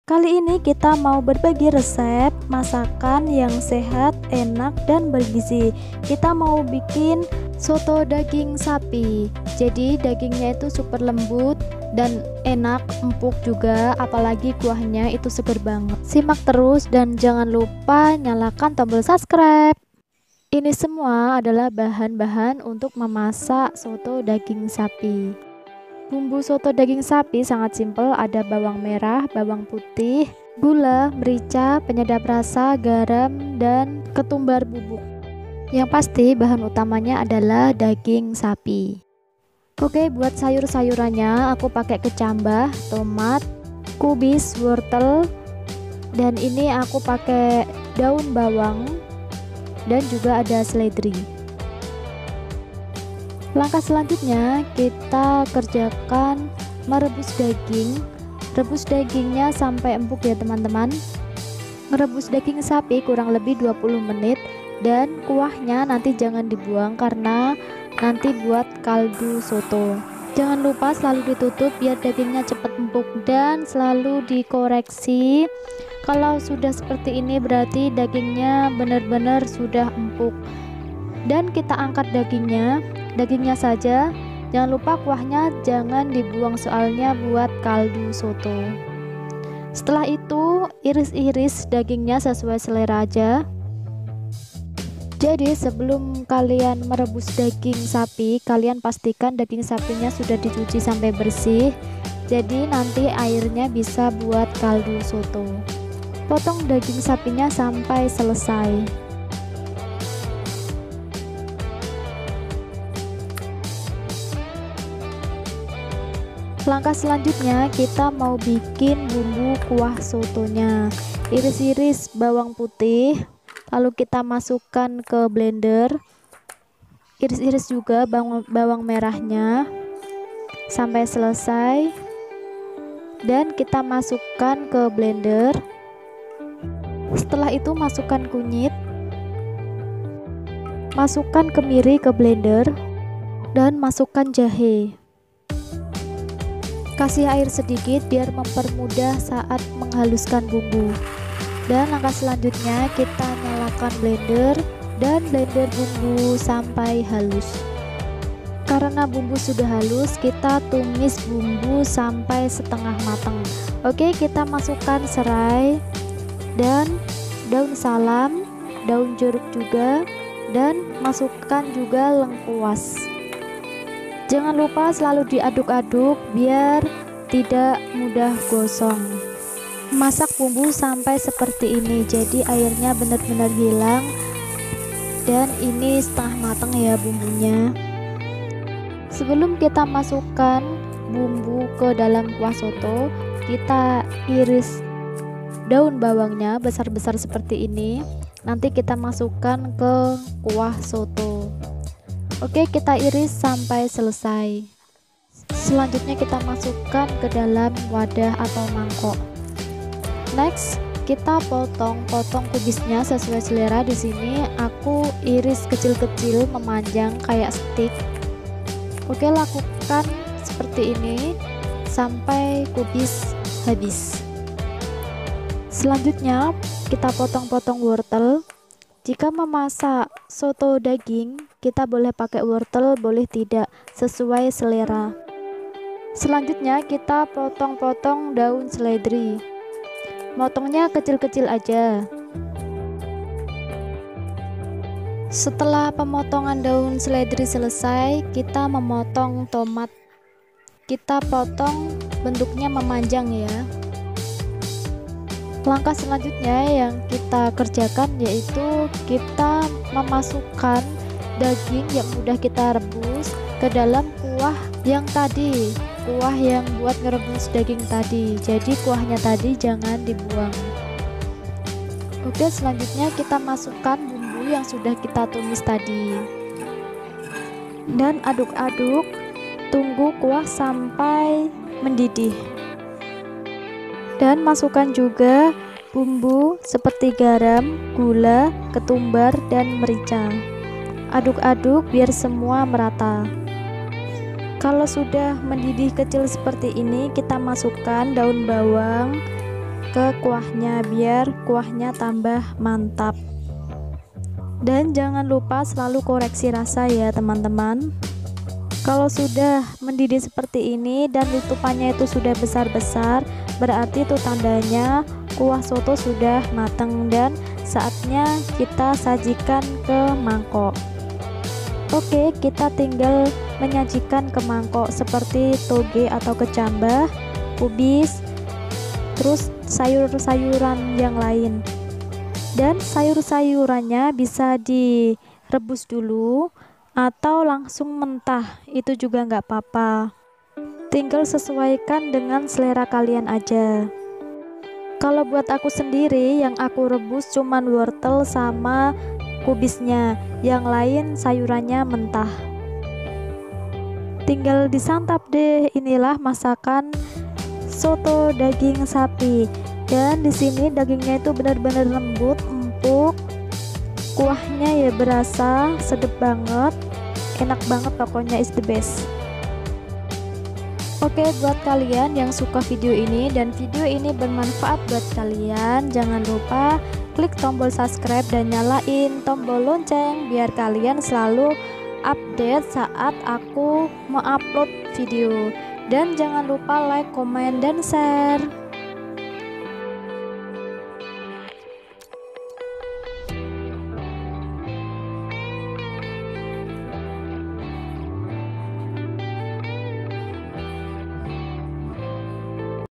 Kali ini kita mau berbagi resep masakan yang sehat, enak, dan bergizi. Kita mau bikin soto daging sapi. Jadi dagingnya itu super lembut dan enak, empuk juga, apalagi kuahnya itu seger banget. Simak terus dan jangan lupa nyalakan tombol subscribe. Ini semua adalah bahan-bahan untuk memasak soto daging sapi. Bumbu soto daging sapi sangat simpel, ada bawang merah, bawang putih, gula, merica, penyedap rasa, garam, dan ketumbar bubuk. Yang pasti bahan utamanya adalah daging sapi. Oke, buat sayur-sayurannya aku pakai kecambah, tomat, kubis, wortel, dan ini aku pakai daun bawang, dan juga ada seledri. Langkah selanjutnya kita kerjakan merebus daging. Rebus dagingnya sampai empuk ya teman-teman. Merebus daging sapi kurang lebih 20 menit dan kuahnya nanti jangan dibuang karena nanti buat kaldu soto. Jangan lupa selalu ditutup biar dagingnya cepat empuk dan selalu dikoreksi. Kalau sudah seperti ini berarti dagingnya benar-benar sudah empuk. Dan kita angkat dagingnya saja, jangan lupa kuahnya jangan dibuang soalnya buat kaldu soto. Setelah itu iris-iris dagingnya sesuai selera aja. Jadi sebelum kalian merebus daging sapi, kalian pastikan daging sapinya sudah dicuci sampai bersih, jadi nanti airnya bisa buat kaldu soto. Potong daging sapinya sampai selesai. Langkah selanjutnya kita mau bikin bumbu kuah sotonya. Iris-iris bawang putih, lalu kita masukkan ke blender. Iris-iris juga bawang merahnya sampai selesai. Dan kita masukkan ke blender. Setelah itu masukkan kunyit. Masukkan kemiri ke blender dan masukkan jahe. Kasih air sedikit biar mempermudah saat menghaluskan bumbu. Dan langkah selanjutnya kita nyalakan blender dan blender bumbu sampai halus. Karena bumbu sudah halus, kita tumis bumbu sampai setengah matang. Oke, kita masukkan serai dan daun salam, daun jeruk juga, dan masukkan juga lengkuas. Jangan lupa selalu diaduk-aduk biar tidak mudah gosong. Masak bumbu sampai seperti ini, jadi airnya benar-benar hilang dan ini setengah matang ya bumbunya. Sebelum kita masukkan bumbu ke dalam kuah soto, kita iris daun bawangnya besar-besar seperti ini. Nanti kita masukkan ke kuah soto. Oke, kita iris sampai selesai. Selanjutnya kita masukkan ke dalam wadah atau mangkok. Next, kita potong-potong kubisnya sesuai selera. Di sini aku iris kecil-kecil memanjang kayak stik. Oke, lakukan seperti ini sampai kubis habis. Selanjutnya, kita potong-potong wortel. Jika memasak soto daging, kita boleh pakai wortel, boleh tidak, sesuai selera. Selanjutnya kita potong-potong daun seledri. Motongnya kecil-kecil aja. Setelah pemotongan daun seledri selesai, kita memotong tomat. Kita potong bentuknya memanjang ya. Langkah selanjutnya yang kita kerjakan yaitu kita memasukkan daging yang udah kita rebus ke dalam kuah yang tadi, kuah yang buat ngerebus daging tadi. Jadi kuahnya tadi jangan dibuang. Oke, selanjutnya kita masukkan bumbu yang sudah kita tumis tadi dan aduk-aduk, tunggu kuah sampai mendidih. Dan masukkan juga bumbu seperti garam, gula, ketumbar, dan merica. Aduk-aduk biar semua merata. Kalau sudah mendidih kecil seperti ini, kita masukkan daun bawang, ke kuahnya biar kuahnya tambah mantap. Dan jangan lupa selalu koreksi rasa ya teman-teman. Kalau sudah mendidih seperti ini dan letupannya itu sudah besar-besar, berarti itu tandanya kuah soto sudah matang dan saatnya kita sajikan ke mangkok. Oke, kita tinggal menyajikan ke mangkok seperti toge atau kecambah, kubis, terus sayur-sayuran yang lain. Dan sayur-sayurannya bisa direbus dulu atau langsung mentah, itu juga nggak apa-apa, tinggal sesuaikan dengan selera kalian aja. Kalau buat aku sendiri, yang aku rebus cuman wortel sama kubisnya, yang lain sayurannya mentah. Tinggal disantap deh. Inilah masakan soto daging sapi, dan di sini dagingnya itu benar-benar lembut, empuk. Kuahnya ya berasa, sedap banget, enak banget, pokoknya is the best. Oke, buat kalian yang suka video ini dan video ini bermanfaat buat kalian, jangan lupa klik tombol subscribe dan nyalain tombol lonceng biar kalian selalu update saat aku mau upload video. Dan jangan lupa like, komen, dan share.